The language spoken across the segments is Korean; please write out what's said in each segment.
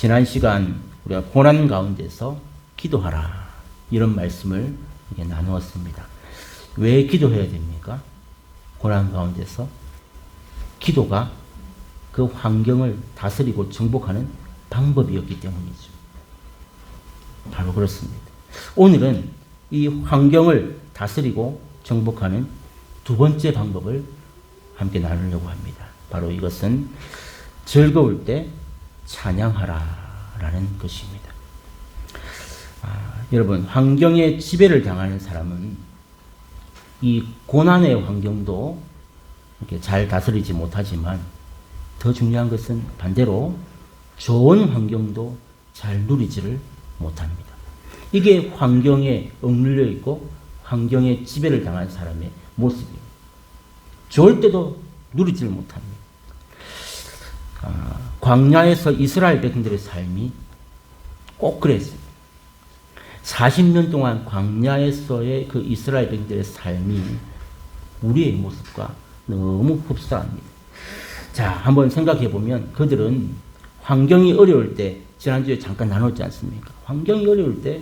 지난 시간 우리가 고난 가운데서 기도하라 이런 말씀을 이렇게 나누었습니다. 왜 기도해야 됩니까? 고난 가운데서 기도가 그 환경을 다스리고 정복하는 방법이었기 때문이죠. 바로 그렇습니다. 오늘은 이 환경을 다스리고 정복하는 두 번째 방법을 함께 나누려고 합니다. 바로 이것은 즐거울 때 찬양하라라는 것입니다. 여러분, 환경에 지배를 당하는 사람은 이 고난의 환경도 이렇게 잘 다스리지 못하지만 더 중요한 것은 반대로 좋은 환경도 잘 누리지를 못합니다. 이게 환경에 억눌려 있고 환경에 지배를 당한 사람의 모습입니다. 좋을 때도 누리지를 못합니다. 광야에서 이스라엘 백성들의 삶이 꼭 그랬습니다. 40년 동안 광야에서의 그 이스라엘 백성들의 삶이 우리의 모습과 너무 흡사합니다. 자, 한번 생각해 보면 그들은 환경이 어려울 때, 지난주에 잠깐 나눴지 않습니까? 환경이 어려울 때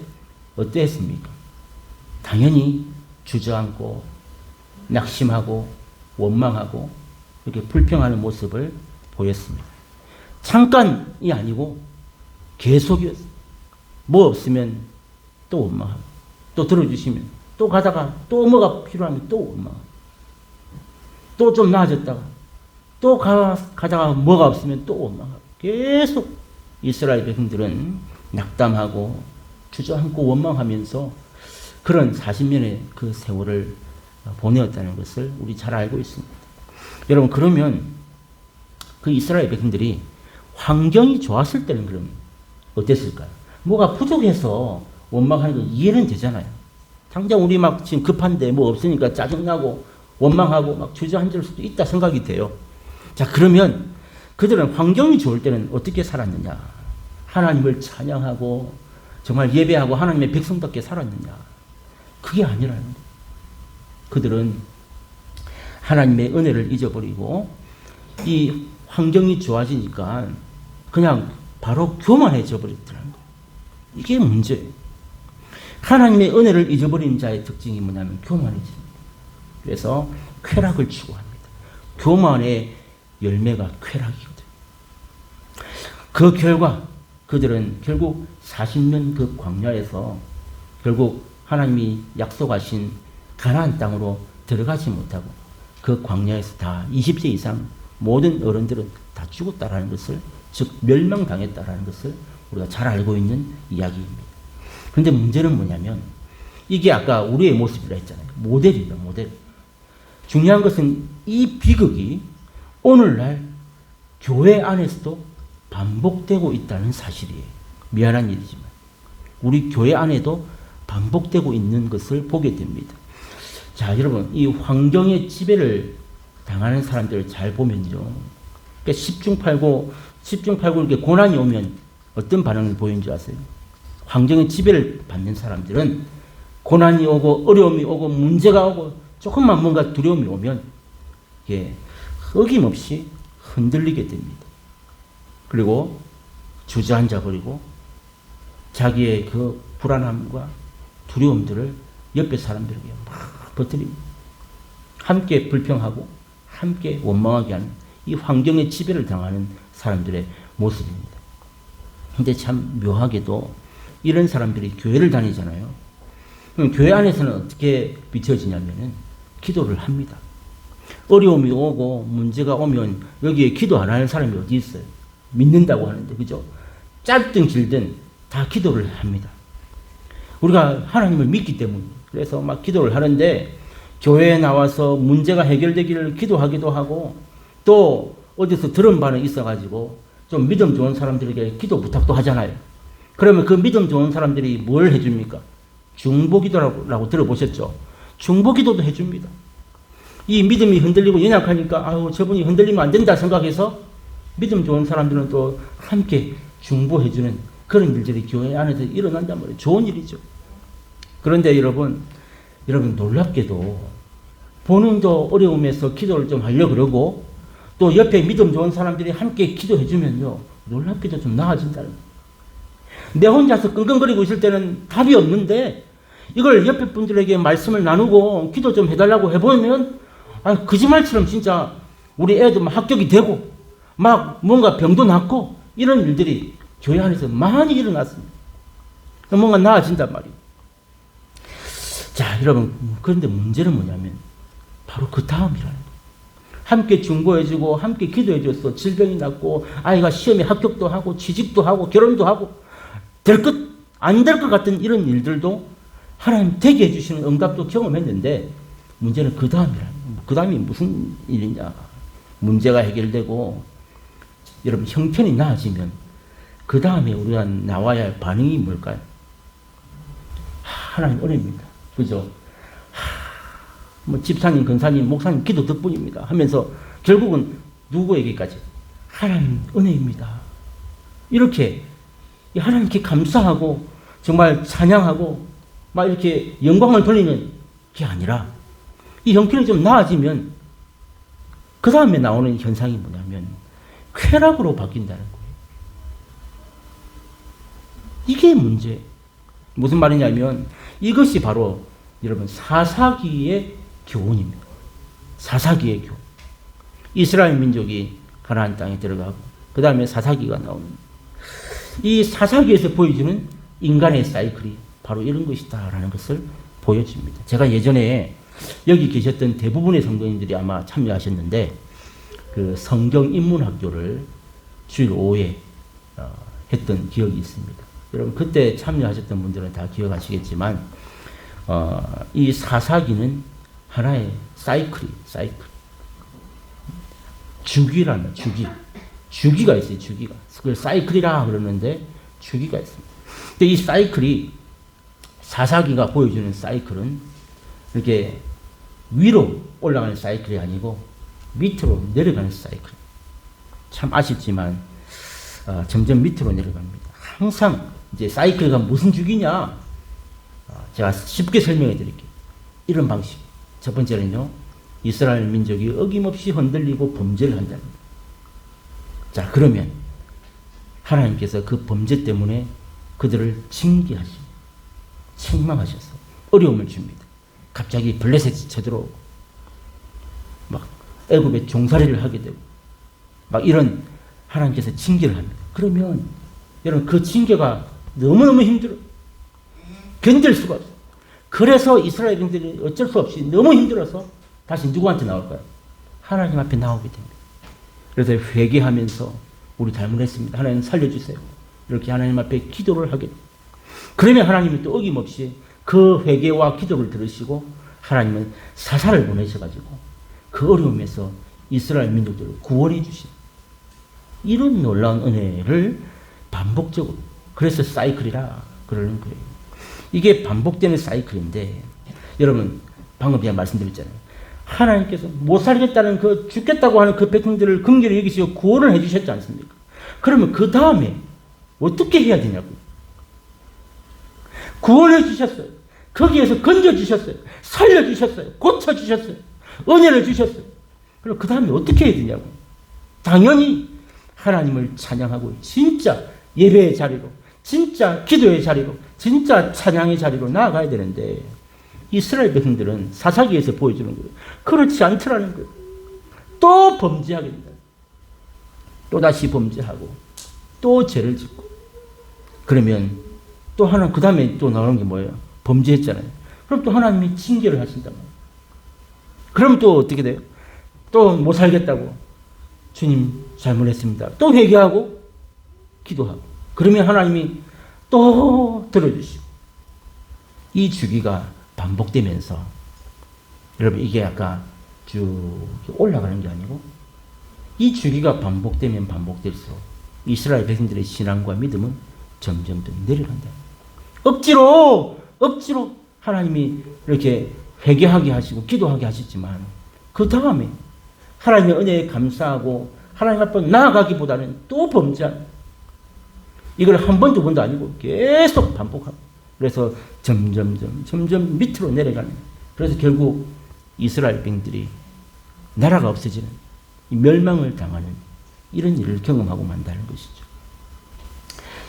어땠습니까? 당연히 주저앉고 낙심하고 원망하고 이렇게 불평하는 모습을 보였습니다. 잠깐이 아니고 계속이었어요. 뭐 없으면 또 원망하고, 또 들어주시면 또 가다가 또 뭐가 필요하면 또 원망하고, 또 좀 나아졌다가 또 가다가 뭐가 없으면 또 원망하고, 계속 이스라엘 백성들은 낙담하고 주저앉고 원망하면서 그런 40년의 그 세월을 보내었다는 것을 우리 잘 알고 있습니다. 여러분, 그러면 그 이스라엘 백성들이 환경이 좋았을 때는 그럼 어땠을까요? 뭐가 부족해서 원망하는 건 이해는 되잖아요. 당장 우리 막 지금 급한데 뭐 없으니까 짜증나고 원망하고 막 주저앉을 수도 있다 생각이 돼요. 자, 그러면 그들은 환경이 좋을 때는 어떻게 살았느냐? 하나님을 찬양하고 정말 예배하고 하나님의 백성답게 살았느냐? 그게 아니라는 거예요. 그들은 하나님의 은혜를 잊어버리고 이 환경이 좋아지니까 그냥 바로 교만해져 버렸더라는 거예요. 이게 문제예요. 하나님의 은혜를 잊어버린 자의 특징이 뭐냐면 교만해집니다. 그래서 쾌락을 추구합니다. 교만의 열매가 쾌락이거든요. 그 결과 그들은 결국 40년 그 광야에서 결국 하나님이 약속하신 가나안 땅으로 들어가지 못하고 그 광야에서 다 20세 이상 모든 어른들은 다 죽었다라는 것을, 즉 멸망당했다라는 것을 우리가 잘 알고 있는 이야기입니다. 그런데 문제는 뭐냐면 이게 아까 우리의 모습이라 했잖아요. 모델이다, 모델. 중요한 것은 이 비극이 오늘날 교회 안에서도 반복되고 있다는 사실이에요. 미안한 일이지만 우리 교회 안에도 반복되고 있는 것을 보게 됩니다. 자, 여러분, 이 환경의 지배를 당하는 사람들을 잘 보면요, 그러니까 10중 8구 이렇게 고난이 오면 어떤 반응을 보이는지 아세요? 환경의 지배를 받는 사람들은 고난이 오고 어려움이 오고 문제가 오고 조금만 뭔가 두려움이 오면 어김없이 흔들리게 됩니다. 그리고 주저앉아 버리고 자기의 그 불안함과 두려움들을 옆에 사람들에게 막 퍼뜨립니다. 함께 불평하고 함께 원망하게 하는 이 환경의 지배를 당하는 사람들의 모습입니다. 근데 참 묘하게도 이런 사람들이 교회를 다니잖아요. 그럼 교회 안에서는 어떻게 비춰지냐면은 기도를 합니다. 어려움이 오고 문제가 오면 여기에 기도 안 하는 사람이 어디 있어요? 믿는다고 하는데, 그죠? 짧든 길든 다 기도를 합니다. 우리가 하나님을 믿기 때문에. 그래서 막 기도를 하는데 교회에 나와서 문제가 해결되기를 기도하기도 하고 또 어디서 들은 바는 있어가지고 좀 믿음 좋은 사람들에게 기도 부탁도 하잖아요. 그러면 그 믿음 좋은 사람들이 뭘 해줍니까? 중보기도라고 들어보셨죠? 중보기도도 해줍니다. 이 믿음이 흔들리고 연약하니까 아유 저분이 흔들리면 안 된다 생각해서 믿음 좋은 사람들은 또 함께 중보해주는 그런 일들이 교회 안에서 일어난단 말이에요. 좋은 일이죠. 그런데 여러분 놀랍게도 본인도 어려움에서 기도를 좀 하려고 그러고 또 옆에 믿음 좋은 사람들이 함께 기도해주면요, 놀랍게도 좀 나아진다는 거예요. 내 혼자서 끙끙거리고 있을 때는 답이 없는데 이걸 옆에 분들에게 말씀을 나누고 기도 좀 해달라고 해보면 거짓말처럼 진짜 우리 애도 막 합격이 되고 막 뭔가 병도 낫고 이런 일들이 교회 안에서 많이 일어났습니다. 뭔가 나아진단 말이에요. 자, 여러분, 그런데 문제는 뭐냐면 바로 그 다음이라는 거예요. 함께 중보해주고 함께 기도해줘서 질병이 낫고 아이가 시험에 합격도 하고 취직도 하고 결혼도 하고 안 될 것 같은 이런 일들도 하나님 되게 해주시는 응답도 경험했는데 문제는 그 다음이라는 거예요. 그 다음이 무슨 일이냐. 문제가 해결되고 여러분 형편이 나아지면 그 다음에 우리가 나와야 할 반응이 뭘까요? 하나님 은혜입니다. 그죠? 뭐 집사님, 권사님, 목사님 기도 덕분입니다 하면서 결국은 누구에게까지? 하나님 은혜입니다. 이렇게 하나님께 감사하고 정말 찬양하고 막 이렇게 영광을 돌리는 게 아니라 이 형편이 좀 나아지면 그 다음에 나오는 현상이 뭐냐면 쾌락으로 바뀐다는 거예요. 이게 문제. 무슨 말이냐면 이것이 바로 여러분 사사기의 교훈입니다. 사사기의 교훈. 이스라엘 민족이 가나안 땅에 들어가고 그 다음에 사사기가 나오는 이 사사기에서 보여주는 인간의 사이클이 바로 이런 것이다라는 것을 보여줍니다. 제가 예전에 여기 계셨던 대부분의 성도님들이 아마 참여하셨는데 그 성경 인문학교를 주일 오후에 했던 기억이 있습니다. 여러분 그때 참여하셨던 분들은 다 기억하시겠지만 이 사사기는 하나의 사이클. 주기라는 주기가 있어요. 주기가. 그걸 사이클이라 그러는데 주기가 있습니다. 근데 이 사이클이 사사기가 보여주는 사이클은 이렇게 위로 올라가는 사이클이 아니고 밑으로 내려가는 사이클. 참 아쉽지만 점점 밑으로 내려갑니다. 항상 이제 사이클가 무슨 주기냐? 제가 쉽게 설명해 드릴게요. 이런 방식. 첫 번째는요. 이스라엘 민족이 어김없이 흔들리고 범죄를 한다는 거예요. 자, 그러면 하나님께서 그 범죄 때문에 그들을 징계하시고 책망하셔서 어려움을 줍니다. 갑자기 블레셋이 쳐들어오고 막 애굽에 종살이를 하게 되고 막 이런 하나님께서 징계를 합니다. 그러면 여러분 그 징계가 너무너무 힘들어요. 견딜 수가 없어요. 그래서 이스라엘 백성들이 어쩔 수 없이 너무 힘들어서 다시 누구한테 나올까요? 하나님 앞에 나오게 됩니다. 그래서 회개하면서 우리 잘못했습니다. 하나님 살려주세요. 이렇게 하나님 앞에 기도를 하게 됩니다. 그러면 하나님은 또 어김없이 그 회개와 기도를 들으시고 하나님은 사사를 보내셔가지고 그 어려움에서 이스라엘 민족들을 구원해 주십니다. 이런 놀라운 은혜를 반복적으로 그래서 사이클이라 그러는 거예요. 이게 반복되는 사이클인데 여러분 방금 제가 말씀드렸잖아요. 하나님께서 못 살겠다는 그 죽겠다고 하는 그 백성들을 긍휼히 여기시고 구원을 해주셨지 않습니까? 그러면 그 다음에 어떻게 해야 되냐고요. 구원해 주셨어요. 거기에서 건져 주셨어요. 살려 주셨어요. 고쳐 주셨어요. 은혜를 주셨어요. 그럼 그 다음에 어떻게 해야 되냐고요. 당연히 하나님을 찬양하고 진짜 예배의 자리로 진짜 기도의 자리로 진짜 찬양의 자리로 나아가야 되는데 이스라엘 백성들은 사사기에서 보여주는 거예요. 그렇지 않더라는 거예요. 또 범죄하게 된다. 또다시 범죄하고 또 죄를 짓고 그러면 또 하나 그 다음에 또 나오는 게 뭐예요? 범죄했잖아요. 그럼 또 하나님이 징계를 하신단 말이에요. 그럼 또 어떻게 돼요? 또 못 살겠다고 주님 잘못했습니다. 또 회개하고 기도하고 그러면 하나님이 또 들어주시고 이 주기가 반복되면서 여러분 이게 아까 쭉 올라가는 게 아니고 이 주기가 반복되면 반복될수록 이스라엘 백성들의 신앙과 믿음은 점점 더 내려간다. 억지로 하나님이 이렇게 회개하게 하시고 기도하게 하셨지만 그 다음에 하나님의 은혜에 감사하고 하나님 앞에 나아가기보다는 또 범죄하는 이걸 한 번, 두 번도 아니고 계속 반복하고 그래서 점점 밑으로 내려가는 그래서 결국 이스라엘 백성들이 나라가 없어지는 멸망을 당하는 이런 일을 경험하고 만다는 것이죠.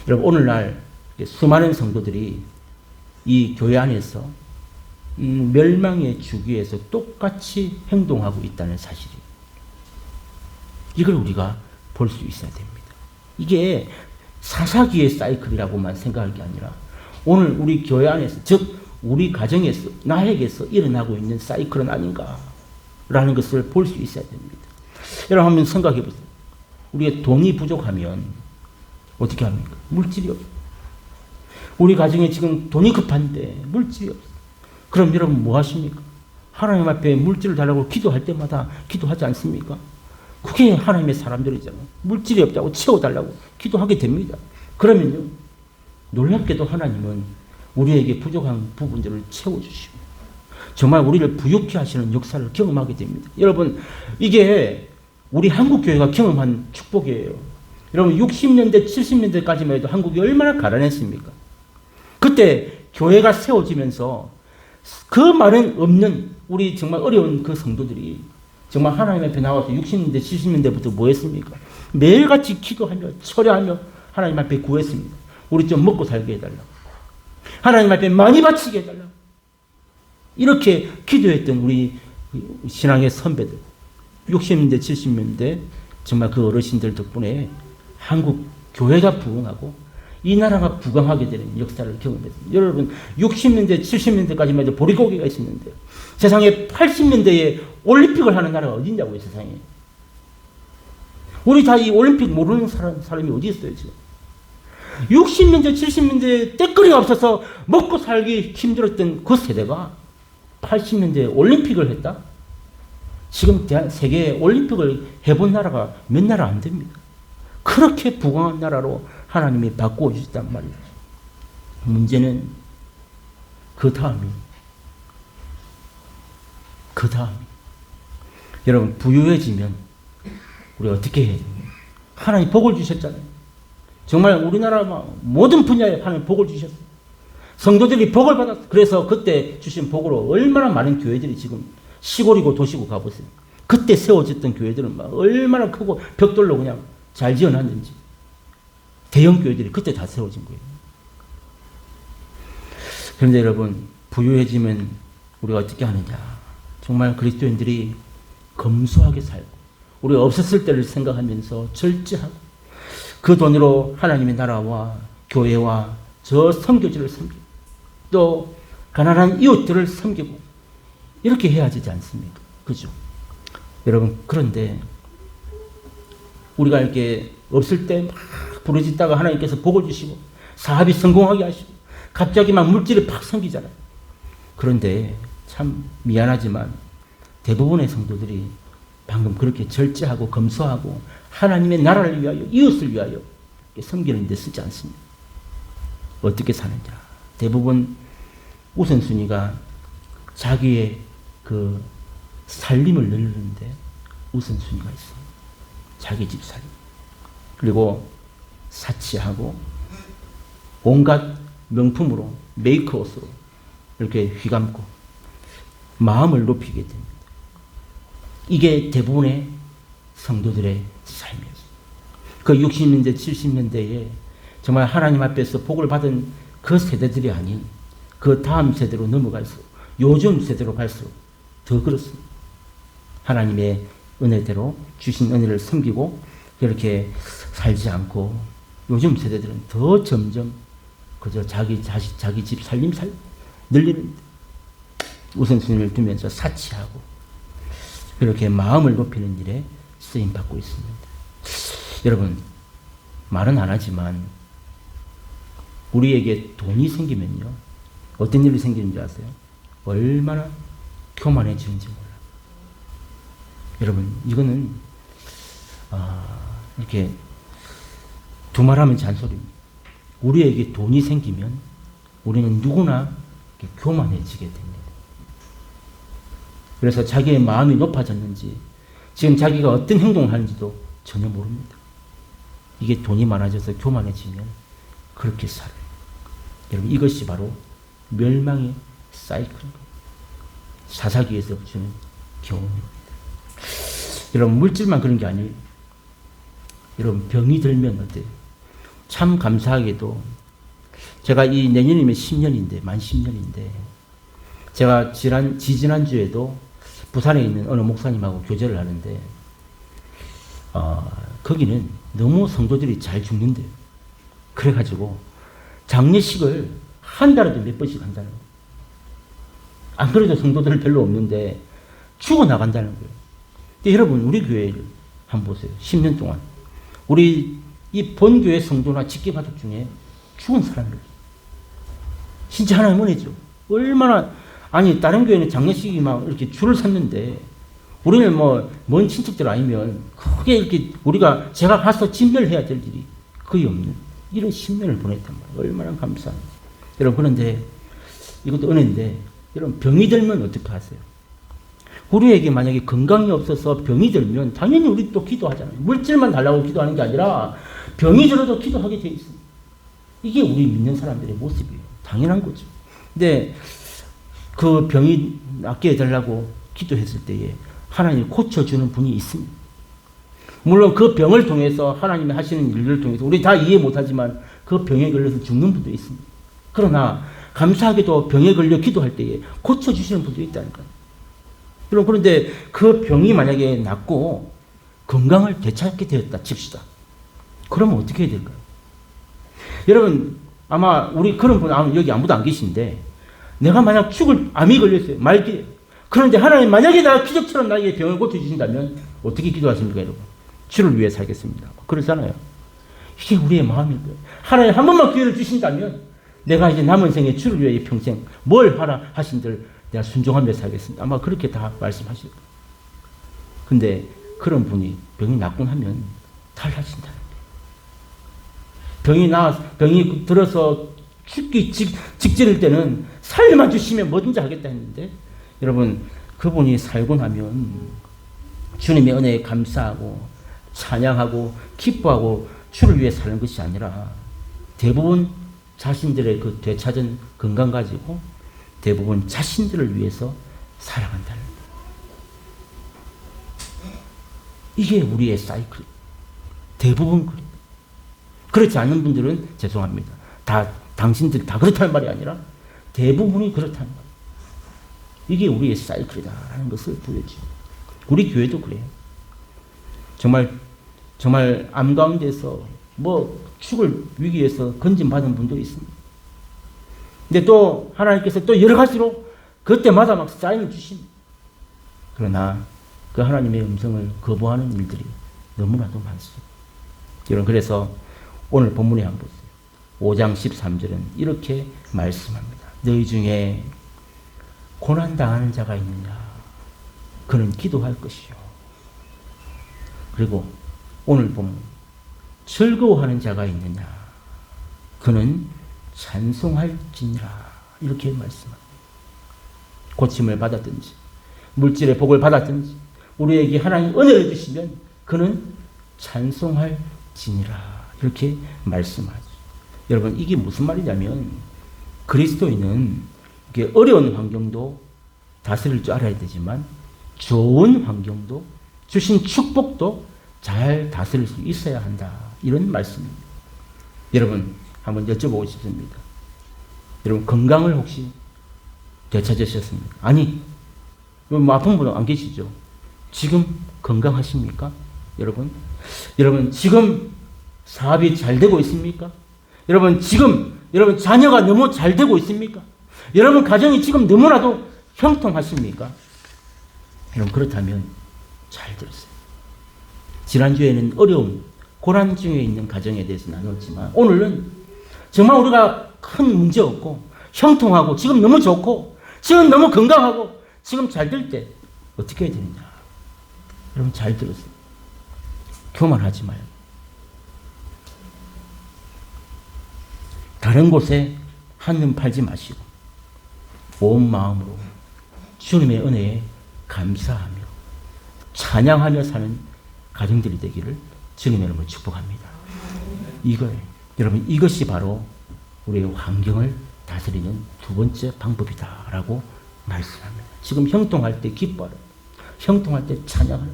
여러분 오늘날 수많은 성도들이 이 교회 안에서 멸망의 주기에서 똑같이 행동하고 있다는 사실이, 이걸 우리가 볼 수 있어야 됩니다. 이게 사사기의 사이클이라고만 생각할 게 아니라 오늘 우리 교회 안에서, 즉 우리 가정에서, 나에게서 일어나고 있는 사이클은 아닌가라는 것을 볼 수 있어야 됩니다. 여러분 한번 생각해 보세요. 우리가 돈이 부족하면 어떻게 합니까? 물질이 없어요. 우리 가정에 지금 돈이 급한데 물질이 없어요. 그럼 여러분 뭐 하십니까? 하나님 앞에 물질을 달라고 기도할 때마다 기도하지 않습니까? 그게 하나님의 사람들이잖아요. 물질이 없다고 채워달라고 기도하게 됩니다. 그러면요, 놀랍게도 하나님은 우리에게 부족한 부분들을 채워주시고 정말 우리를 부유케 하시는 역사를 경험하게 됩니다. 여러분, 이게 우리 한국교회가 경험한 축복이에요. 여러분 60년대 70년대까지만 해도 한국이 얼마나 가난했습니까? 그때 교회가 세워지면서 그 많은 없는 우리 정말 어려운 그 성도들이 정말 하나님 앞에 나와서 60년대 70년대부터 뭐 했습니까? 매일같이 기도하며 철야하며 하나님 앞에 구했습니다. 우리 좀 먹고 살게 해달라고, 하나님 앞에 많이 바치게 해달라고, 이렇게 기도했던 우리 신앙의 선배들, 60년대 70년대 정말 그 어르신들 덕분에 한국 교회가 부흥하고 이 나라가 부강하게 되는 역사를 경험했습니다. 여러분 60년대 70년대까지만 해도 보릿고개가 있었는데 세상에 80년대에 올림픽을 하는 나라가 어디 있냐고요. 세상에. 우리 다 이 올림픽 모르는 사람이 어디 있어요 지금. 60년대 70년대에 때거리가 없어서 먹고 살기 힘들었던 그 세대가 80년대에 올림픽을 했다? 지금 세계에 올림픽을 해본 나라가 몇 나라 안 됩니다. 그렇게 부강한 나라로 하나님이 바꾸어 주셨단 말이에요. 문제는 그 다음이. 여러분 부유해지면 우리 어떻게 해야 됩니까? 하나님 복을 주셨잖아요. 정말 우리나라 모든 분야에 하나님 복을 주셨어요. 성도들이 복을 받았어요. 그래서 그때 주신 복으로 얼마나 많은 교회들이 지금 시골이고 도시고 가보세요. 그때 세워졌던 교회들은 막 얼마나 크고 벽돌로 그냥 잘 지어놨는지. 대형 교회들이 그때 다 세워진 거예요. 그런데 여러분 부유해지면 우리가 어떻게 하느냐. 정말 그리스도인들이 검소하게 살고 우리가 없었을 때를 생각하면서 절제하고 그 돈으로 하나님의 나라와 교회와 저 선교지를 섬기고 또 가난한 이웃들을 섬기고 이렇게 해야 되지 않습니까? 그죠? 여러분 그런데 우리가 이렇게 없을 때 막 부르짖다가 하나님께서 복을 주시고 사업이 성공하게 하시고 갑자기 막 물질이 팍 생기잖아요. 그런데 참 미안하지만 대부분의 성도들이 방금 그렇게 절제하고 검소하고 하나님의 나라를 위하여 이웃을 위하여 섬기는 데 쓰지 않습니다. 어떻게 사느냐. 대부분 우선순위가 자기의 그 살림을 늘리는데 우선순위가 있어요. 자기 집 살림. 그리고 사치하고 온갖 명품으로 메이크업으로 이렇게 휘감고 마음을 높이게 됩니다. 이게 대부분의 성도들의 삶이었어요. 그 60년대 70년대에 정말 하나님 앞에서 복을 받은 그 세대들이 아닌 그 다음 세대로 넘어갈수록 요즘 세대로 갈수록 더 그렇습니다. 하나님의 은혜대로 주신 은혜를 섬기고 그렇게 살지 않고 요즘 세대들은 더 점점 그저 자기 자식, 자기 집 살림 늘리는데 우선순위를 두면서 사치하고 그렇게 마음을 높이는 일에 쓰임받고 있습니다. 여러분 말은 안 하지만 우리에게 돈이 생기면요 어떤 일이 생기는지 아세요? 얼마나 교만해지는지 몰라요. 여러분 이거는 이렇게 두말하면 잔소리입니다. 우리에게 돈이 생기면 우리는 누구나 교만해지게 됩니다. 그래서 자기의 마음이 높아졌는지 지금 자기가 어떤 행동을 하는지도 전혀 모릅니다. 이게 돈이 많아져서 교만해지면 그렇게 살아요. 여러분 이것이 바로 멸망의 사이클입니다. 사사기에서 주는 교훈입니다. 여러분 물질만 그런 게 아니에요. 여러분 병이 들면 어때요? 참 감사하게도 제가 이 내년이면 10년인데, 만 10년인데, 제가 지지난주에도 부산에 있는 어느 목사님하고 교제를 하는데, 거기는 너무 성도들이 잘 죽는데요. 그래가지고 장례식을 한 달에도 몇 번씩 한다는 거예요. 안 그래도 성도들 별로 없는데 죽어나간다는 거예요. 근데 여러분, 우리 교회를 한번 보세요. 10년 동안. 우리 이 본교회 성도나 직계가족 중에 죽은 사람들. 진짜 하나님 은혜죠. 얼마나, 아니, 다른 교회는 장례식이 막 이렇게 줄을 섰는데, 우리는 뭐, 먼 친척들 아니면 크게 이렇게 제가 가서 진멸해야 될 일이 거의 없는 이런 10년을 보냈단 말이에요. 얼마나 감사합니다. 여러분, 그런데 이것도 은혜인데, 여러분, 병이 들면 어떻게 하세요? 우리에게 만약에 건강이 없어서 병이 들면 당연히 우리 또 기도하잖아요. 물질만 달라고 기도하는 게 아니라 병이 들어도 기도하게 돼 있습니다. 이게 우리 믿는 사람들의 모습이에요. 당연한 거죠. 근데 그 병이 낫게 해달라고 기도했을 때에 하나님이 고쳐주는 분이 있습니다. 물론 그 병을 통해서 하나님이 하시는 일들을 통해서 우리 다 이해 못하지만 그 병에 걸려서 죽는 분도 있습니다. 그러나 감사하게도 병에 걸려 기도할 때에 고쳐주시는 분도 있다니까요. 그런데 그 병이 만약에 낫고 건강을 되찾게 되었다 칩시다. 그러면 어떻게 해야 될까요? 여러분, 아마 우리 그런 분 여기 아무도 안 계신데, 내가 만약 암이 걸렸어요. 말기. 그런데 하나님 만약에 나 기적처럼 나에게 병을 고쳐주신다면 어떻게 기도하십니까, 여러분? 주를 위해 살겠습니다. 그러잖아요. 이게 우리의 마음인 거예요. 하나님 한 번만 기회를 주신다면 내가 이제 남은 생에 주를 위해 평생 뭘 하라 하신들 내가 순종하며 살겠습니다. 아마 그렇게 다 말씀하실 거예요. 근데 그런 분이 병이 낫고 나면 탈하신다는 거예요. 병이 들어서 죽기 직전일 때는 살려만 주시면 뭐든지 하겠다 했는데, 여러분, 그분이 살고 나면 주님의 은혜에 감사하고 찬양하고 기뻐하고 주를 위해 사는 것이 아니라 대부분 자신들의 그 되찾은 건강 가지고 대부분 자신들을 위해서 살아간다는 거예요. 이게 우리의 사이클. 대부분 그래요. 그렇지 않은 분들은 죄송합니다. 당신들이 다 그렇다는 말이 아니라 대부분이 그렇다는 말이에요. 이게 우리의 사이클이다라는 것을 보여줘요. 우리 교회도 그래요. 정말 암 가운데서 죽을 위기에서 건진받은 분도 있습니다. 근데 또 하나님께서 또 여러 가지로 그때마다 막 사인을 주십니다. 그러나 그 하나님의 음성을 거부하는 일들이 너무나도 많습니다. 여러분, 그래서 오늘 본문에 한번 보세요. 5장 13절은 이렇게 말씀합니다. 너희 중에 고난당하는 자가 있느냐? 그는 기도할 것이요. 그리고 오늘 보면 즐거워하는 자가 있느냐? 그는 찬송할지니라. 이렇게 말씀합니다. 고침을 받았든지 물질의 복을 받았든지 우리에게 하나님 은혜를 주시면 그는 찬송할지니라. 이렇게 말씀하죠. 여러분, 이게 무슨 말이냐면 그리스도인은 이게 어려운 환경도 다스릴 줄 알아야 되지만 좋은 환경도 주신 축복도 잘 다스릴 수 있어야 한다. 이런 말씀입니다. 여러분, 한번 여쭤보고 싶습니다. 여러분, 건강을 혹시 되찾으셨습니까? 아니, 아픈 분은 안 계시죠? 지금 건강하십니까? 여러분, 지금 사업이 잘 되고 있습니까? 여러분, 지금 자녀가 너무 잘 되고 있습니까? 여러분, 가정이 지금 너무나도 형통하십니까? 여러분, 그렇다면 잘 들으세요. 지난주에는 어려움, 고난 중에 있는 가정에 대해서 나눴지만 오늘은 정말 우리가 큰 문제 없고 형통하고 지금 너무 좋고 지금 너무 건강하고 지금 잘 될 때 어떻게 해야 되느냐. 여러분, 잘 들으세요. 교만하지 말고 다른 곳에 한눈 팔지 마시고 온 마음으로 주님의 은혜에 감사하며 찬양하며 사는 가정들이 되기를 주님의 이름으로 축복합니다. 여러분, 이것이 바로 우리의 환경을 다스리는 두 번째 방법이다라고 말씀합니다. 지금 형통할 때 기뻐하라. 형통할 때 찬양하라.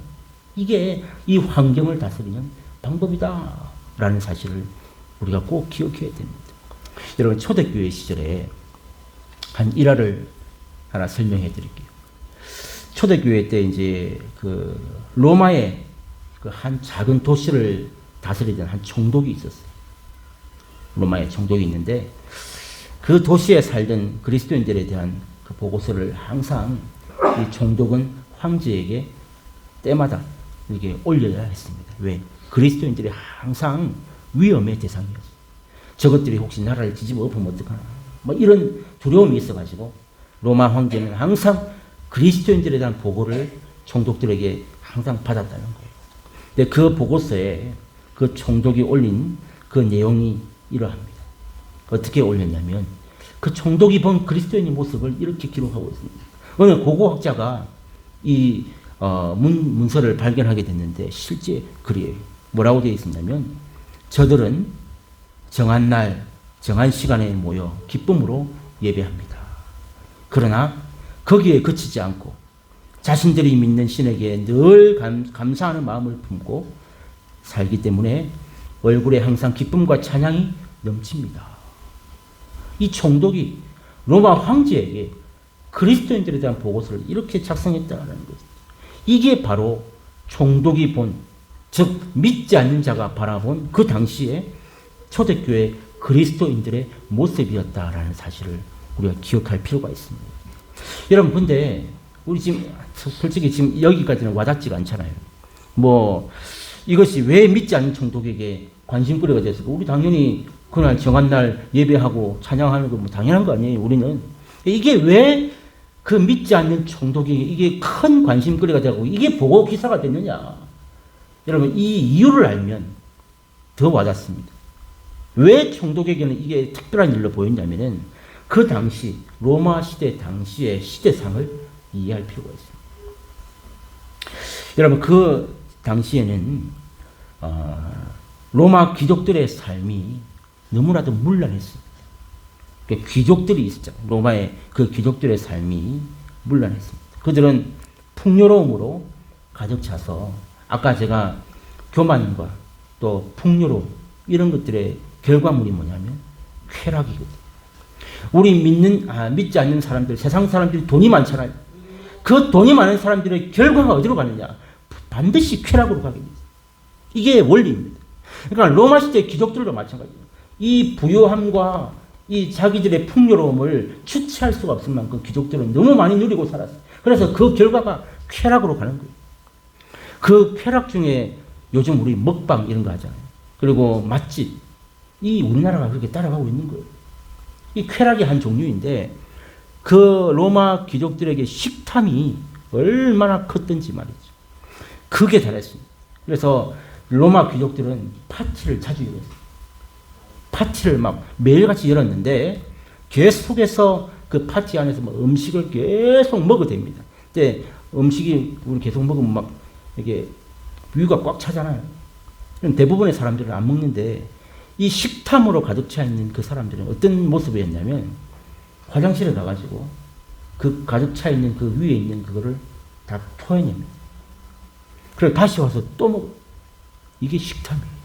이게 이 환경을 다스리는 방법이다라는 사실을 우리가 꼭 기억해야 됩니다. 여러분, 초대교회 시절에 한 일화를 하나 설명해 드릴게요. 초대교회 때 이제 그 로마의 그 한 작은 도시를 다스리던 한 총독이 있었어요. 로마의 총독이 있는데 그 도시에 살던 그리스도인들에 대한 그 보고서를 항상 이 총독은 황제에게 때마다 이렇게 올려야 했습니다. 왜? 그리스도인들이 항상 위험의 대상이었어요. 저것들이 혹시 나라를 뒤집어 엎으면 어떡하나. 뭐 이런 두려움이 있어가지고 로마 황제는 항상 그리스도인들에 대한 보고를 총독들에게 항상 받았다는 거예요. 근데 그 보고서에 그 총독이 올린 그 내용이 이러합니다. 어떻게 올렸냐면 그 총독이 본 그리스도인의 모습을 이렇게 기록하고 있습니다. 어느 고고학자가 이 문서를 발견하게 됐는데 실제 글이에요. 뭐라고 되어 있었냐면 저들은 정한 날, 정한 시간에 모여 기쁨으로 예배합니다. 그러나 거기에 그치지 않고 자신들이 믿는 신에게 늘 감사하는 마음을 품고 살기 때문에 얼굴에 항상 기쁨과 찬양이 넘칩니다. 이 총독이 로마 황제에게 그리스도인들에 대한 보고서를 이렇게 작성했다는 거죠. 이게 바로 총독이 본, 즉 믿지 않는 자가 바라본 그 당시에 초대교회 그리스도인들의 모습이었다라는 사실을 우리가 기억할 필요가 있습니다. 여러분, 근데 우리 지금 솔직히 지금 여기까지는 와닿지가 않잖아요. 뭐 이것이 왜 믿지 않는 총독에게 관심거리가 됐을까? 우리 당연히 그날 정한 날 예배하고 찬양하는 거 뭐 당연한 거 아니에요. 우리는 이게 왜 그 믿지 않는 총독에게 이게 큰 관심거리가 되고 이게 보고 기사가 됐느냐? 여러분, 이 이유를 알면 더 와닿습니다. 왜 총독에게는 이게 특별한 일로 보였냐면은 그 당시 로마 시대 당시의 시대상을 이해할 필요가 있습니다. 여러분, 그 당시에는 로마 귀족들의 삶이 너무나도 문란했습니다. 귀족들이 있었잖아요. 로마의 그 귀족들의 삶이 문란했습니다. 그들은 풍요로움으로 가득 차서 아까 제가 교만과 또 풍요로움 이런 것들의 결과물이 뭐냐면 쾌락이거든요. 우리 믿지 않는 사람들, 세상 사람들이 돈이 많잖아요. 그 돈이 많은 사람들의 결과가 어디로 가느냐? 반드시 쾌락으로 가게 됩니다. 이게 원리입니다. 그러니까 로마 시대 귀족들도 마찬가지예요. 이 부유함과 이 자기들의 풍요로움을 주체할 수가 없을 만큼 귀족들은 너무 많이 누리고 살았어요. 그래서 그 결과가 쾌락으로 가는 거예요. 그 쾌락 중에 요즘 우리 먹방 이런 거 하잖아요. 그리고 맛집. 이 우리나라가 그렇게 따라가고 있는 거예요. 이 쾌락의 한 종류인데 그 로마 귀족들에게 식탐이 얼마나 컸던지 말이죠. 그게 잘했습니다. 그래서 로마 귀족들은 파티를 자주 열었어요. 파티를 막 매일같이 열었는데 계속해서 그 파티 안에서 뭐 음식을 계속 먹어댑니다. 근데 음식이 우리 계속 먹으면 막 이게 위가 꽉 차잖아요. 대부분의 사람들은 안 먹는데 이 식탐으로 가득 차 있는 그 사람들은 어떤 모습이었냐면 화장실에 가가지고 그 가득 차 있는 그 위에 있는 그거를 다 토해냅니다. 그리고 다시 와서 또 먹어. 이게 식탐이에요.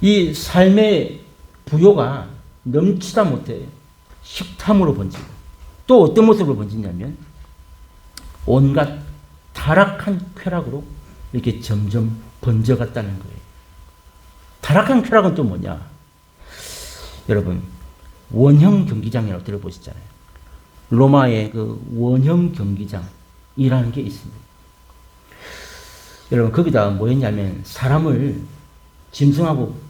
이 삶의 부요가 넘치다 못해 식탐으로 번지고 또 어떤 모습으로 번지냐면 온갖 타락한 쾌락으로 이렇게 점점 번져갔다는 거예요. 타락한 쾌락은 또 뭐냐? 여러분, 원형 경기장이라고 들어보셨잖아요. 로마의 그 원형 경기장이라는 게 있습니다. 여러분, 거기다 뭐였냐면 사람을 짐승하고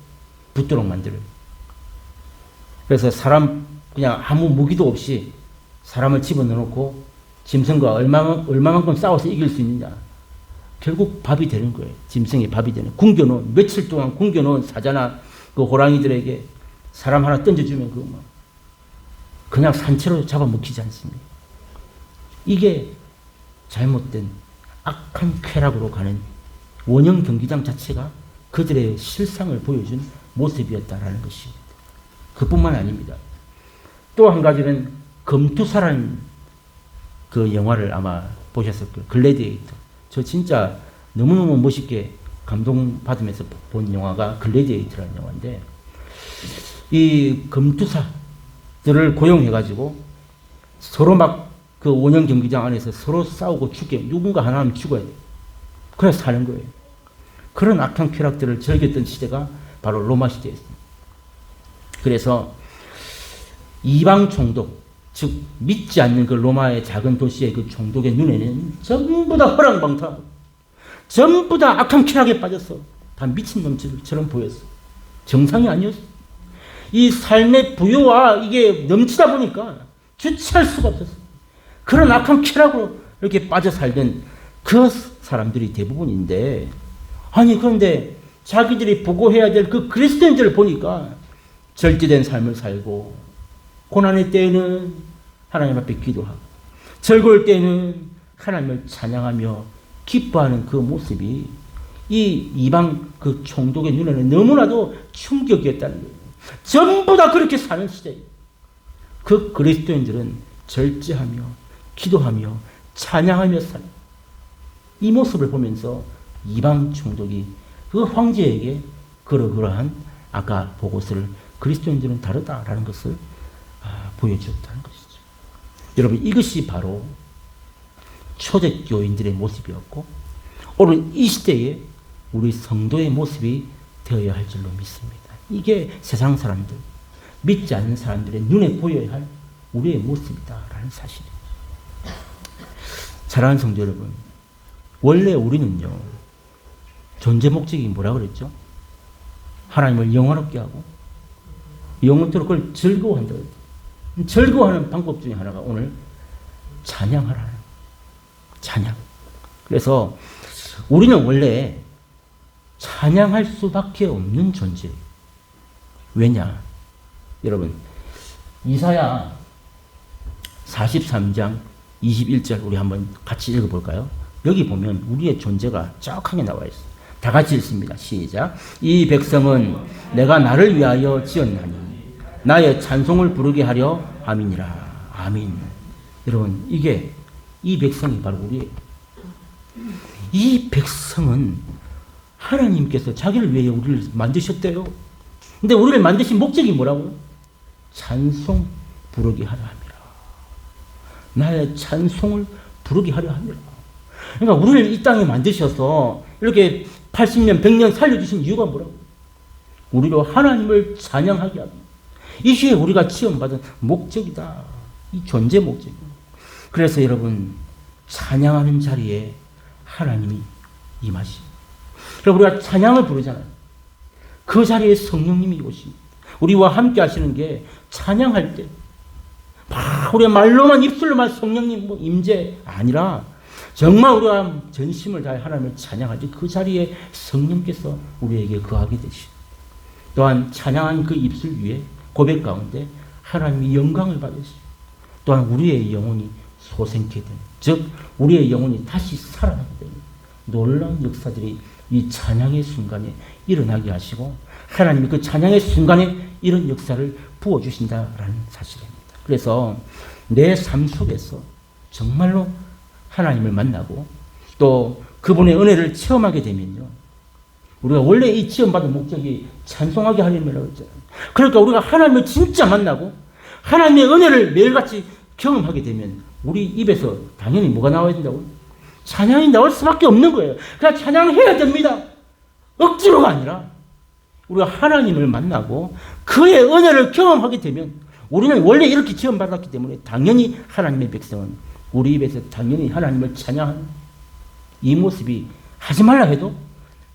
붙도록 만들어요. 그래서 사람 그냥 아무 무기도 없이 사람을 집어넣어놓고 짐승과 얼마만큼 싸워서 이길 수 있느냐. 결국 밥이 되는 거예요. 짐승이 밥이 되는. 굶겨놓은, 며칠 동안 굶겨놓은 사자나 그 호랑이들에게 사람 하나 던져주면 그거 뭐 그냥 산채로 잡아먹히지 않습니다. 이게 잘못된 악한 쾌락으로 가는 원형 경기장 자체가 그들의 실상을 보여준 모습이었다라는 것입니다. 그뿐만 아닙니다. 또 한 가지는 검투사라는 그 영화를 아마 보셨을 거예요. 글래디에이터. 저 진짜 너무너무 멋있게 감동받으면서 본 영화가 글래디에이터라는 영화인데 이 검투사들을 고용해가지고 서로 막 그 원형 경기장 안에서 서로 싸우고 죽게, 누군가 하나 하면 죽어야 돼. 그래서 사는 거예요. 그런 악한 쾌락들을 즐겼던 시대가 바로 로마 시대였습니다. 그래서 이방 총독, 즉 믿지 않는 그 로마의 작은 도시의 그 총독의 눈에는 전부 다 허랑방탕하고 전부 다 악한 쾌락에 빠져서 다 미친놈처럼 보였어. 정상이 아니었어. 이 삶의 부유와 이게 넘치다 보니까 주체할 수가 없었어. 그런 악한 쾌락으로 이렇게 빠져 살던 그 사람들이 대부분인데, 아니 그런데 자기들이 보고해야 될 그 그리스도인들을 보니까 절제된 삶을 살고, 고난의 때에는 하나님 앞에 기도하고, 즐거울 때에는 하나님을 찬양하며 기뻐하는 그 모습이 이 이방 그 총독의 눈에는 너무나도 충격이었다는 거예요. 전부 다 그렇게 사는 시대예요. 그 그리스도인들은 절제하며 기도하며 찬양하며 살아요. 이 모습을 보면서 이방 총독이 그 황제에게 그러한 아까 보고서를 그리스도인들은 다르다라는 것을 보여주었다는 것이죠. 여러분, 이것이 바로 초대교인들의 모습이었고 오늘 이 시대에 우리 성도의 모습이 되어야 할 줄로 믿습니다. 이게 세상 사람들, 믿지 않는 사람들의 눈에 보여야 할 우리의 모습이다라는 사실입니다. 사랑하는 성도 여러분, 원래 우리는요, 존재 목적이 뭐라 그랬죠? 하나님을 영화롭게 하고 영원토록 그걸 즐거워한다. 즐거워하는 방법 중에 하나가 오늘 찬양하라는 찬양. 그래서 우리는 원래 찬양할 수밖에 없는 존재예요. 왜냐? 여러분, 이사야 43장 21절 우리 한번 같이 읽어볼까요? 여기 보면 우리의 존재가 정확하게 나와 있어요. 다 같이 읽습니다. 시작. 이 백성은 내가 나를 위하여 지었나니 나의 찬송을 부르게 하려 함이니라. 아멘. 여러분, 이게 이 백성이 바로 우리예요. 이 백성은 하나님께서 자기를 위해 우리를 만드셨대요. 근데 우리를 만드신 목적이 뭐라고요? 찬송 부르게 하려 함이라. 나의 찬송을 부르게 하려 함이라. 그러니까 우리를 이 땅에 만드셔서 이렇게 80년, 100년 살려주신 이유가 뭐라고? 우리로 하나님을 찬양하게 하기. 이게 우리가 지원받은 목적이다. 이 존재 목적이다. 그래서 여러분, 찬양하는 자리에 하나님이 임하십니다. 그래서 우리가 찬양을 부르잖아요. 그 자리에 성령님이 오십니다. 우리와 함께 하시는 게 찬양할 때 우리가 말로만 입술로만 성령님 임재 아니라 정말 우리가 전심을 다해 하나님을 찬양하지 그 자리에 성령께서 우리에게 거하게 되시고 또한 찬양한 그 입술 위에 고백 가운데 하나님이 영광을 받으시고 또한 우리의 영혼이 소생케 되는 즉 우리의 영혼이 다시 살아나게 되는 놀라운 역사들이 이 찬양의 순간에 일어나게 하시고 하나님이 그 찬양의 순간에 이런 역사를 부어주신다라는 사실입니다. 그래서 내 삶 속에서 정말로 하나님을 만나고 또 그분의 은혜를 체험하게 되면요. 우리가 원래 이 체험받은 목적이 찬송하게 하려면이라고 했잖아요. 그러니까 우리가 하나님을 진짜 만나고 하나님의 은혜를 매일같이 경험하게 되면 우리 입에서 당연히 뭐가 나와야 된다고요? 찬양이 나올 수밖에 없는 거예요. 그냥 찬양해야 됩니다. 억지로가 아니라 우리가 하나님을 만나고 그의 은혜를 경험하게 되면 우리는 원래 이렇게 지원받았기 때문에 당연히 하나님의 백성은 우리 입에서 당연히 하나님을 찬양하는 이 모습이 하지 말라 해도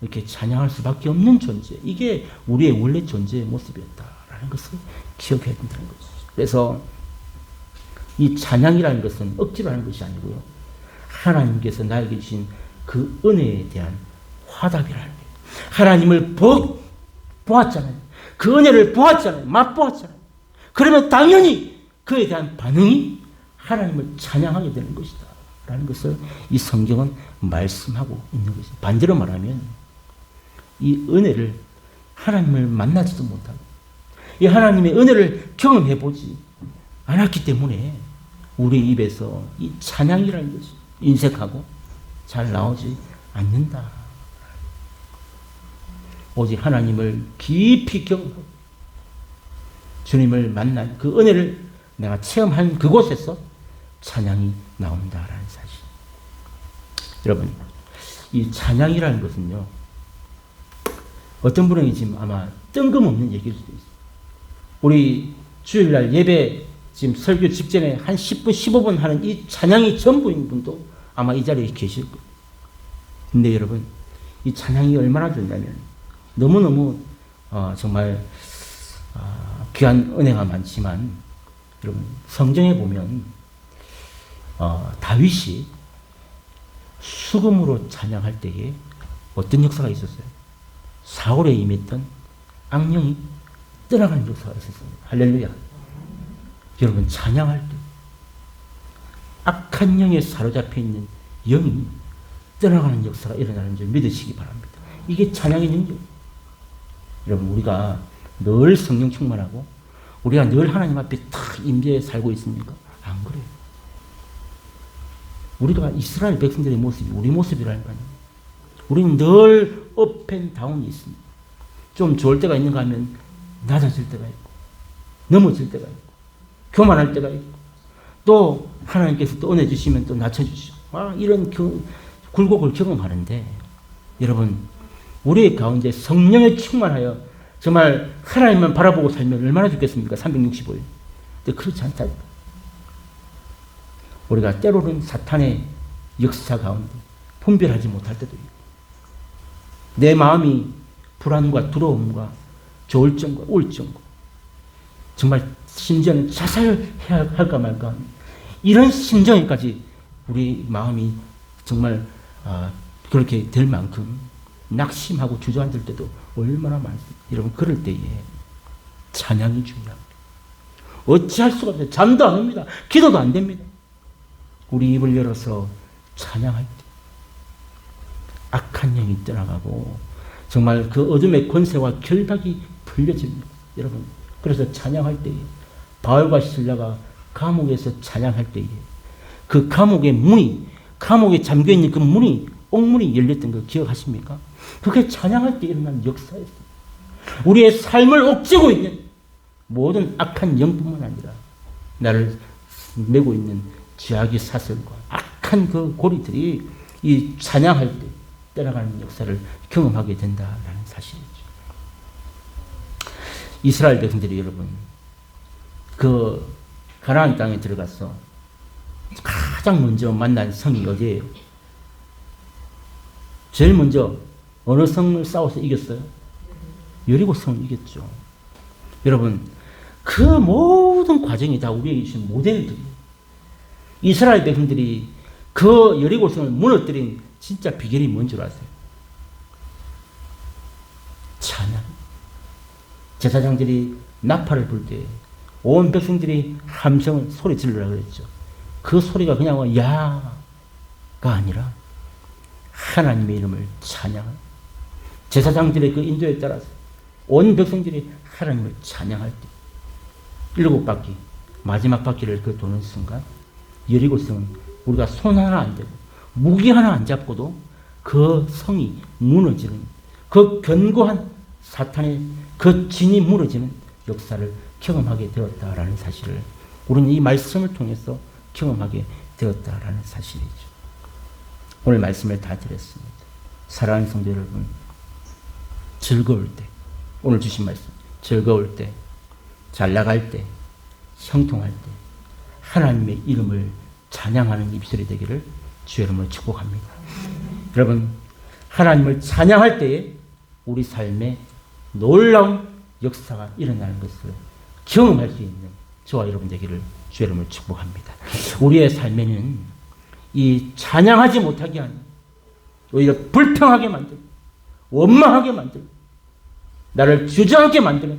이렇게 찬양할 수밖에 없는 존재. 이게 우리의 원래 존재의 모습이었다라는 것을 기억해야 된다는 거죠. 그래서 이 찬양이라는 것은 억지로 하는 것이 아니고요. 하나님께서 나에게 주신 그 은혜에 대한 화답이라는 거예요. 하나님을 보았잖아요. 그 은혜를 보았잖아요. 맛보았잖아요. 그러면 당연히 그에 대한 반응이 하나님을 찬양하게 되는 것이다. 라는 것을 이 성경은 말씀하고 있는 것입니다. 반대로 말하면 이 은혜를 하나님을 만나지도 못하고 이 하나님의 은혜를 경험해보지 않았기 때문에 우리 입에서 이 찬양이라는 것이 인색하고 잘 나오지 않는다. 오직 하나님을 깊이 경험하고 주님을 만난 그 은혜를 내가 체험한 그곳에서 찬양이 나온다라는 사실. 여러분, 이 찬양이라는 것은요, 어떤 분에게 지금 아마 뜬금없는 얘기일 수도 있어요. 우리 주일날 예배 지금 설교 직전에 한 10분, 15분 하는 이 찬양이 전부인 분도 아마 이 자리에 계실 거예요. 근데 여러분, 이 찬양이 얼마나 좋냐면 너무너무 정말 귀한 은혜가 많지만 여러분, 성경에 보면 다윗이 수금으로 찬양할 때에 어떤 역사가 있었어요? 사울에 임했던 악령이 떠나가는 역사가 있었습니다. 할렐루야. 여러분, 찬양할 때 악한 영에 사로잡혀 있는 영이 떠나가는 역사가 일어나는 줄 믿으시기 바랍니다. 이게 찬양의 능력. 여러분, 우리가 늘 성령 충만하고 우리가 늘 하나님 앞에 탁 임재해 살고 있습니까? 안 그래요. 우리가 이스라엘 백성들의 모습이 우리 모습이라니까요. 우리는 늘 업앤다운이 있습니다. 좀 좋을 때가 있는가 하면 낮아질 때가 있고 넘어질 때가 있고 교만할 때가 있고 또 하나님께서 또 은혜 주시면 또 낮춰주시고 이런 굴곡을 경험하는데 여러분, 우리 가운데 성령에 충만하여 정말 하나님만 바라보고 살면 얼마나 좋겠습니까? 365일. 근데 그렇지 않다. 우리가 때로는 사탄의 역사 가운데 분별하지 못할 때도 있고 내 마음이 불안과 두려움과 조울증과 우울증과 정말 심지어는 자살해야 할까 말까 이런 심정에까지 우리 마음이 정말 그렇게 될 만큼 낙심하고 주저앉을 때도 얼마나 많습니다. 여러분, 그럴 때에 찬양이 중요합니다. 어찌할 수가 없어요. 잠도 안 옵니다. 기도도 안 됩니다. 우리 입을 열어서 찬양할 때 악한 영이 떠나가고 정말 그 어둠의 권세와 결박이 풀려집니다. 여러분, 그래서 찬양할 때에 바울과 실라가 감옥에서 찬양할 때에 그 감옥의 문이, 감옥에 잠겨있는 그 문이, 옥문이 열렸던 거 기억하십니까? 그게 찬양할 때 일어난 역사였어요. 우리의 삶을 옥죄고 있는 모든 악한 영뿐만 아니라 나를 메고 있는 죄악의 사슬과 악한 그 고리들이 이 찬양할 때 떠나가는 역사를 경험하게 된다라는 사실이죠. 이스라엘 백성들이 여러분, 그 가나안 땅에 들어가서 가장 먼저 만난 성이 어디예요? 제일 먼저 어느 성을 싸워서 이겼어요? 여리고 성을 이겼죠. 여러분, 그 모든 과정이 다 우리에게 주신 모델들이에요. 이스라엘 백성들이 그 여리고 성을 무너뜨린 진짜 비결이 뭔 줄 아세요? 찬양. 제사장들이 나팔을 불 때 온 백성들이 함성을 소리 지르라 그랬죠. 그 소리가 그냥 야가 아니라 하나님의 이름을 찬양한 제사장들의 그 인도에 따라서 온 백성들이 하나님을 찬양할 때 7바퀴 마지막 바퀴를 그 도는 순간 여리고성은 우리가 손 하나 안 대고 무기 하나 안 잡고도 그 성이 무너지는 그 견고한 사탄의 그 진이 무너지는 역사를 경험하게 되었다라는 사실을 우리는 이 말씀을 통해서 경험하게 되었다라는 사실이죠. 오늘 말씀을 다 드렸습니다. 사랑하는 성도 여러분, 즐거울 때, 오늘 주신 말씀, 즐거울 때, 잘 나갈 때, 형통할 때 하나님의 이름을 찬양하는 입술이 되기를 주의 이름으로 축복합니다. 여러분, 하나님을 찬양할 때에 우리 삶에 놀라운 역사가 일어나는 것을 경험할 수 있는 저와 여러분 되기를 주의 이름으로 축복합니다. 우리의 삶에는 이 찬양하지 못하게 하는, 오히려 불평하게 만들고 원망하게 만들고 나를 주저앉게 만드는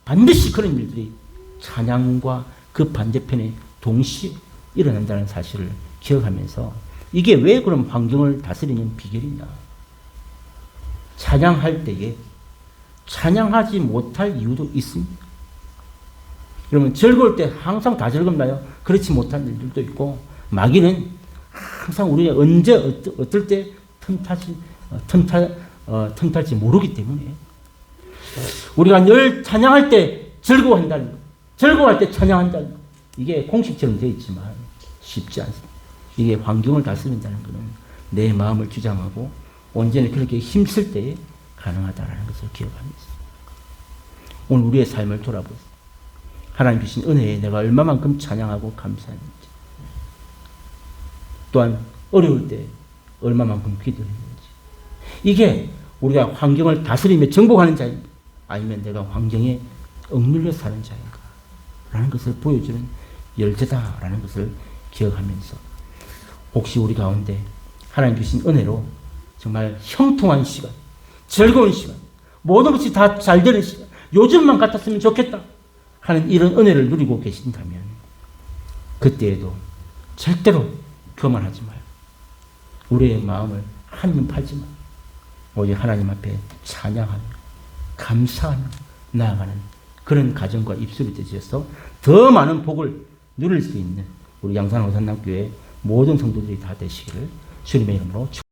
반드시 그런 일들이 찬양과 그 반대편에 동시에 일어난다는 사실을 기억하면서 이게 왜 그럼 환경을 다스리는 비결이냐. 찬양할 때에 찬양하지 못할 이유도 있습니다. 그러면 즐거울 때 항상 다 즐겁나요? 그렇지 못한 일들도 있고 마귀는 항상 우리가 언제 어떨 때 틈탈지 모르기 때문에 우리가 늘 찬양할 때 즐거워한다는 것. 즐거워할 때 찬양한다는 것. 이게 공식처럼 되어 있지만 쉽지 않습니다. 이게 환경을 다스린다는 것은 내 마음을 주장하고 온전히 그렇게 힘쓸 때에 가능하다는 것을 기억합니다. 오늘 우리의 삶을 돌아보세요. 하나님 주신 은혜에 내가 얼마만큼 찬양하고 감사했는지, 또한 어려울 때 얼마만큼 기도했는지, 이게 우리가 환경을 다스리며 정복하는 자인가, 아니면 내가 환경에 억눌려 사는 자인가 라는 것을 보여주는 열쇠다라는 것을 기억하면서, 혹시 우리 가운데 하나님 주신 은혜로 정말 형통한 시간, 즐거운 시간, 모든 것이 다 잘 되는 시간, 요즘만 같았으면 좋겠다 하는 이런 은혜를 누리고 계신다면 그때에도 절대로 교만하지 마요. 우리의 마음을 한눈 팔지 마요. 오직 하나님 앞에 찬양하며 감사하며 나아가는 그런 가정과 입술이 되셔서 더 많은 복을 누릴 수 있는 우리 양산 호산남교회 모든 성도들이 다 되시기를 주님의 이름으로 축복합니다.